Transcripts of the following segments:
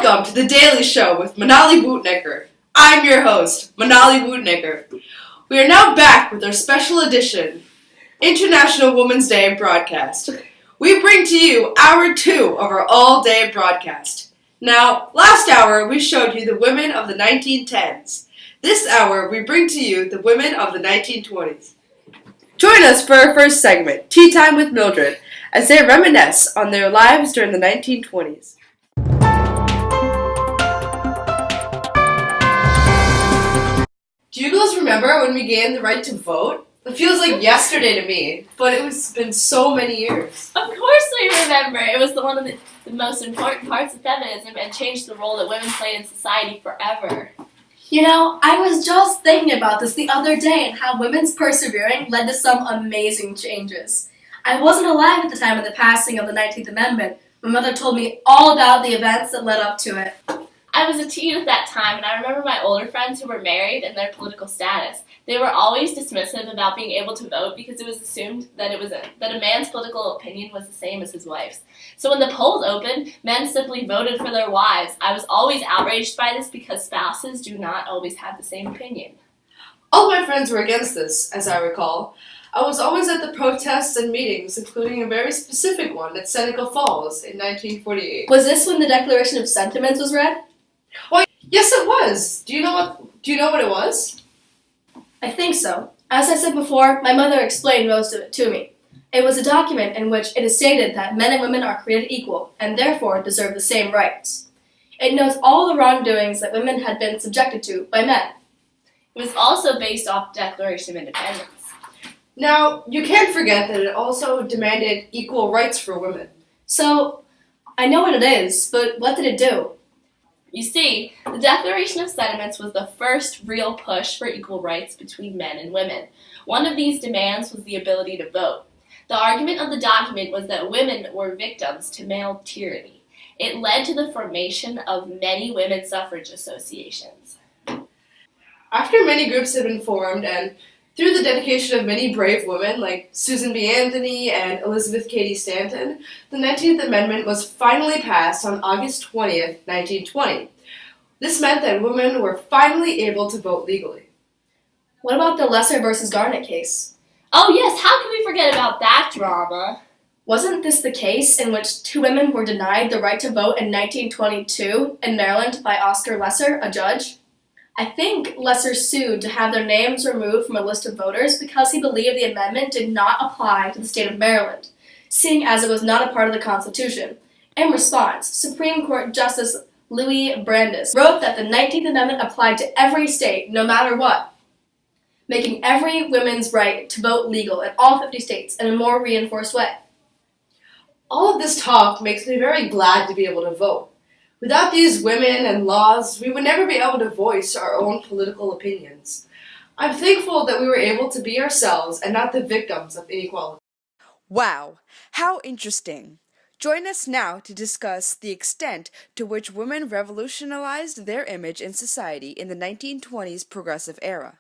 Welcome to The Daily Show with Manali Bootnicker. I'm your host, Manali Bootnicker. We are now back with our special edition, International Women's Day broadcast. We bring to you hour 2 of our all-day broadcast. Now, last hour we showed you the women of the 1910s. This hour we bring to you the women of the 1920s. Join us for our first segment, Tea Time with Mildred, as they reminisce on their lives during the 1920s. Do you girls remember when we gained the right to vote? It feels like yesterday to me, but it's been so many years. Of course we remember. It was one of the most important parts of feminism and changed the role that women played in society forever. You know, I was just thinking about this the other day and how women's persevering led to some amazing changes. I wasn't alive at the time of the passing of the 19th Amendment. My mother told me all about the events that led up to it. I was a teen at that time, and I remember my older friends who were married and their political status. They were always dismissive about being able to vote because it was assumed that a man's political opinion was the same as his wife's. So when the polls opened, men simply voted for their wives. I was always outraged by this because spouses do not always have the same opinion. All my friends were against this, as I recall. I was always at the protests and meetings, including a very specific one at Seneca Falls in 1948. Was this when the Declaration of Sentiments was read? Well, yes, it was. Do you know what it was? I think so. As I said before, my mother explained most of it to me. It was a document in which it is stated that men and women are created equal and therefore deserve the same rights. It notes all the wrongdoings that women had been subjected to by men. It was also based off the Declaration of Independence. Now, you can't forget that it also demanded equal rights for women. So, I know what it is, but what did it do? You see, the Declaration of Sentiments was the first real push for equal rights between men and women. One of these demands was the ability to vote. The argument of the document was that women were victims to male tyranny. It led to the formation of many women's suffrage associations. After many groups had been formed and through the dedication of many brave women like Susan B. Anthony and Elizabeth Cady Stanton, the 19th Amendment was finally passed on August 20th, 1920. This meant that women were finally able to vote legally. What about the Lesser versus Garnett case? Oh yes, how can we forget about that drama? Wasn't this the case in which 2 women were denied the right to vote in 1922 in Maryland by Oscar Lesser, a judge? I think Lesser sued to have their names removed from a list of voters because he believed the amendment did not apply to the state of Maryland, seeing as it was not a part of the Constitution. In response, Supreme Court Justice Louis Brandeis wrote that the 19th Amendment applied to every state, no matter what, making every woman's right to vote legal in all 50 states in a more reinforced way. All of this talk makes me very glad to be able to vote. Without these women and laws, we would never be able to voice our own political opinions. I'm thankful that we were able to be ourselves and not the victims of inequality. Wow, how interesting. Join us now to discuss the extent to which women revolutionized their image in society in the 1920s progressive era.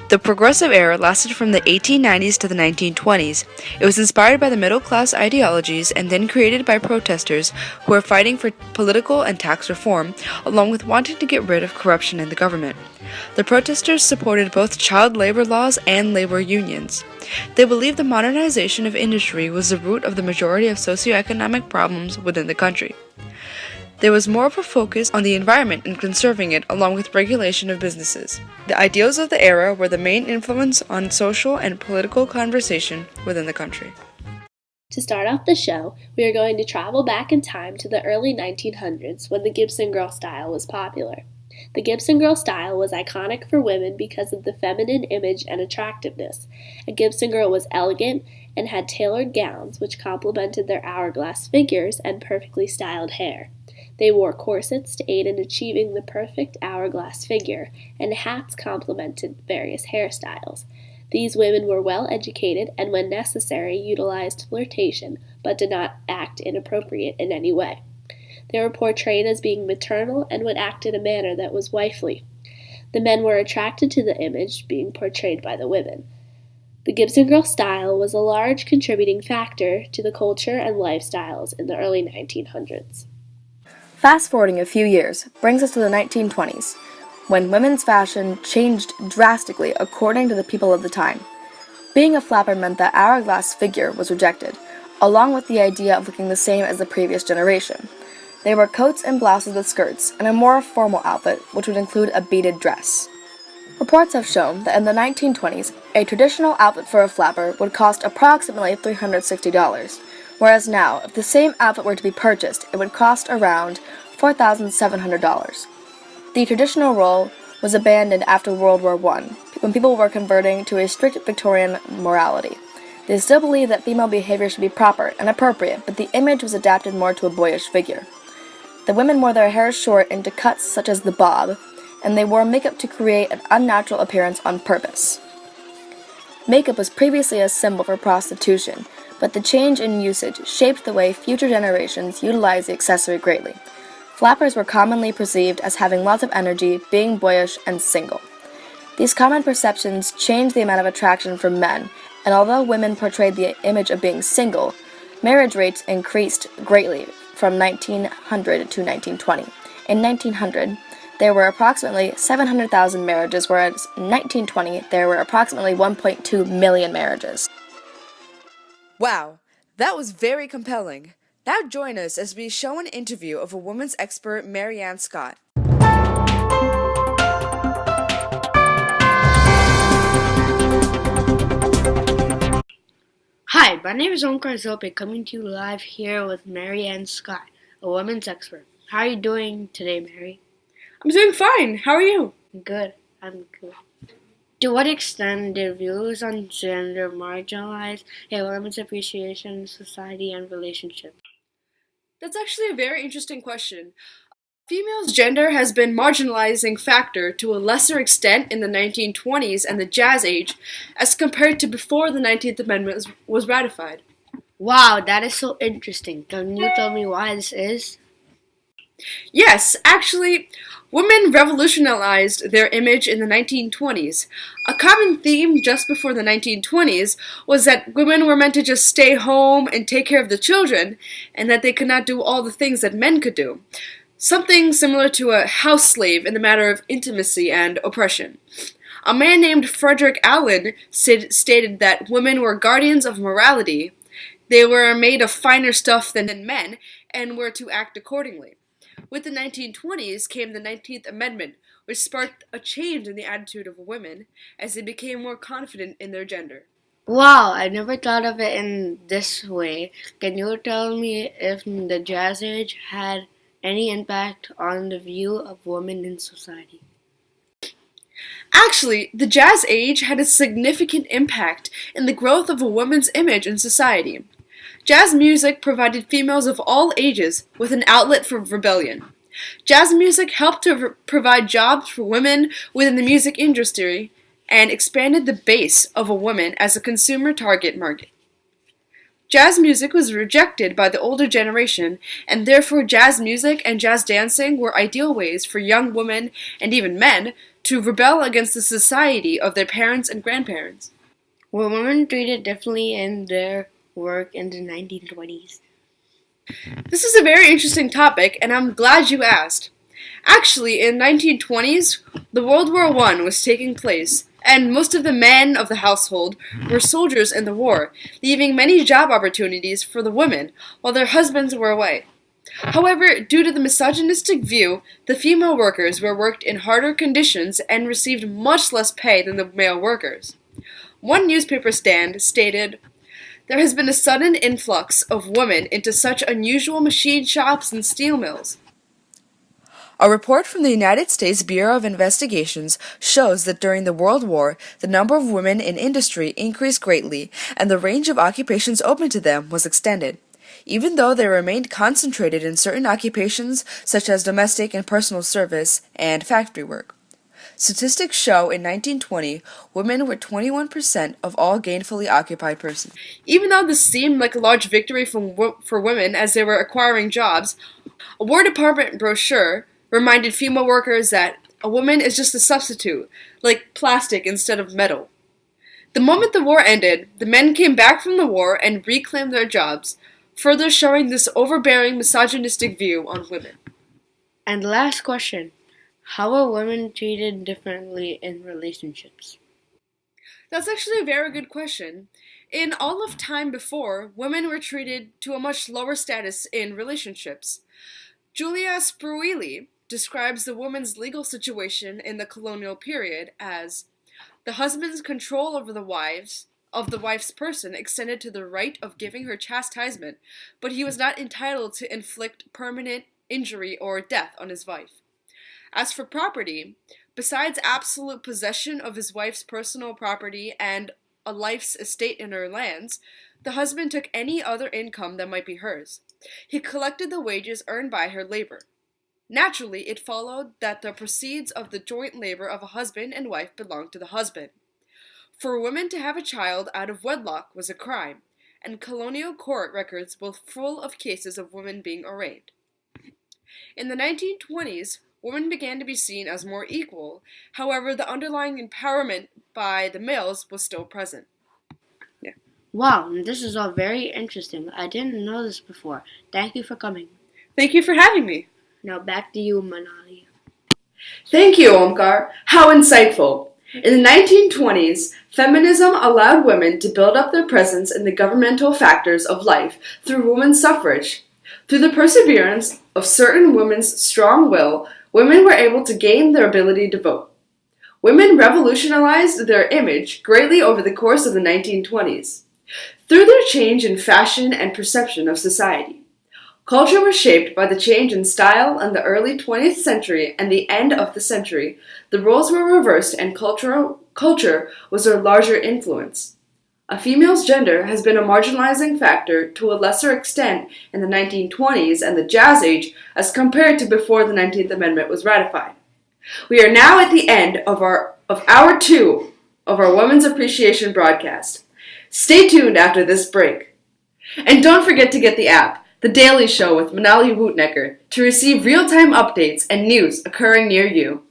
The progressive era lasted from the 1890s to the 1920s. It was inspired by the middle-class ideologies and then created by protesters who were fighting for political and tax reform, along with wanting to get rid of corruption in the government. The protesters supported both child labor laws and labor unions. They believed the modernization of industry was the root of the majority of socioeconomic problems within the country. There was more of a focus on the environment and conserving it, along with regulation of businesses. The ideals of the era were the main influence on social and political conversation within the country. To start off the show, we are going to travel back in time to the early 1900s when the Gibson girl style was popular. The Gibson girl style was iconic for women because of the feminine image and attractiveness. A Gibson girl was elegant and had tailored gowns which complemented their hourglass figures and perfectly styled hair. They wore corsets to aid in achieving the perfect hourglass figure, and hats complemented various hairstyles. These women were well educated and, when necessary, utilized flirtation, but did not act inappropriate in any way. They were portrayed as being maternal and would act in a manner that was wifely. The men were attracted to the image being portrayed by the women. The Gibson Girl style was a large contributing factor to the culture and lifestyles in the early 1900s. Fast forwarding a few years brings us to the 1920s, when women's fashion changed drastically according to the people of the time. Being a flapper meant that hourglass figure was rejected, along with the idea of looking the same as the previous generation. They wore coats and blouses with skirts, and a more formal outfit, which would include a beaded dress. Reports have shown that in the 1920s, a traditional outfit for a flapper would cost approximately $360, whereas now, if the same outfit were to be purchased, it would cost around $4,700. The traditional role was abandoned after World War I, when people were converting to a strict Victorian morality. They still believed that female behavior should be proper and appropriate, but the image was adapted more to a boyish figure. The women wore their hair short into cuts such as the bob, and they wore makeup to create an unnatural appearance on purpose. Makeup was previously a symbol for prostitution, but the change in usage shaped the way future generations utilized the accessory greatly. Flappers were commonly perceived as having lots of energy, being boyish, and single. These common perceptions changed the amount of attraction for men, and although women portrayed the image of being single, marriage rates increased greatly from 1900 to 1920. In 1900, there were approximately 700,000 marriages, whereas in 1920, there were approximately 1.2 million marriages. Wow, that was very compelling. Now join us as we show an interview of a women's expert, Marianne Scott. Hi, my name is Omkar Zope, coming to you live here with Marianne Scott, a women's expert. How are you doing today, Mary? I'm doing fine. How are you? Good. I'm good. To what extent did views on gender marginalize a women's appreciation in society and relationships? That's actually a very interesting question. Females' gender has been marginalizing factor to a lesser extent in the 1920s and the Jazz Age as compared to before the 19th Amendment was ratified. Wow, that is so interesting. Can you tell me why this is? Yes, actually, women revolutionized their image in the 1920s. A common theme just before the 1920s was that women were meant to just stay home and take care of the children, and that they could not do all the things that men could do. Something similar to a house slave in the matter of intimacy and oppression. A man named Frederick Allen stated that women were guardians of morality. They were made of finer stuff than men and were to act accordingly. With the 1920s came the 19th Amendment, which sparked a change in the attitude of women as they became more confident in their gender. Wow, I never thought of it in this way. Can you tell me if the Jazz Age had any impact on the view of women in society? Actually, the Jazz Age had a significant impact in the growth of a woman's image in society. Jazz music provided females of all ages with an outlet for rebellion. Jazz music helped to provide jobs for women within the music industry and expanded the base of a woman as a consumer target market. Jazz music was rejected by the older generation, and therefore jazz music and jazz dancing were ideal ways for young women and even men to rebel against the society of their parents and grandparents. Were women treated differently in their work in the 1920s? This is a very interesting topic, and I'm glad you asked. Actually, in the 1920s, the World War I was taking place, and most of the men of the household were soldiers in the war, leaving many job opportunities for the women while their husbands were away. However, due to the misogynistic view, the female workers were worked in harder conditions and received much less pay than the male workers. One newspaper stand stated, "There has been a sudden influx of women into such unusual machine shops and steel mills." A report from the United States Bureau of Investigations shows that during the World War, the number of women in industry increased greatly, and the range of occupations open to them was extended. Even though they remained concentrated in certain occupations such as domestic and personal service and factory work. Statistics show in 1920, women were 21% of all gainfully occupied persons. Even though this seemed like a large victory for women as they were acquiring jobs, a War Department brochure reminded female workers that a woman is just a substitute, like plastic instead of metal. The moment the war ended, the men came back from the war and reclaimed their jobs, further showing this overbearing misogynistic view on women. And last question, how are women treated differently in relationships? That's actually a very good question. In all of time before, women were treated to a much lower status in relationships. Julia Spruili describes the woman's legal situation in the colonial period as the husband's control over the wife's person extended to the right of giving her chastisement, but he was not entitled to inflict permanent injury or death on his wife. As for property, besides absolute possession of his wife's personal property and a life's estate in her lands, the husband took any other income that might be hers. He collected the wages earned by her labor. Naturally, it followed that the proceeds of the joint labor of a husband and wife belonged to the husband. For a woman to have a child out of wedlock was a crime, and colonial court records were full of cases of women being arraigned. In the 1920s, women began to be seen as more equal, however, the underlying empowerment by the males was still present. Wow, this is all very interesting. I didn't know this before. Thank you for coming. Thank you for having me. Now back to you, Manali. Thank you, Omkar. How insightful. In the 1920s, feminism allowed women to build up their presence in the governmental factors of life through women's suffrage. Through the perseverance of certain women's strong will, women were able to gain their ability to vote. Women revolutionized their image greatly over the course of the 1920s. Through their change in fashion and perception of society, culture was shaped by the change in style in the early 20th century and the end of the century. The roles were reversed and culture was a larger influence. A female's gender has been a marginalizing factor to a lesser extent in the 1920s and the Jazz Age as compared to before the 19th Amendment was ratified. We are now at the end of hour 2 of our Women's Appreciation broadcast. Stay tuned after this break. And don't forget to get the app, The Daily Show with Manali Wootnecker, to receive real-time updates and news occurring near you.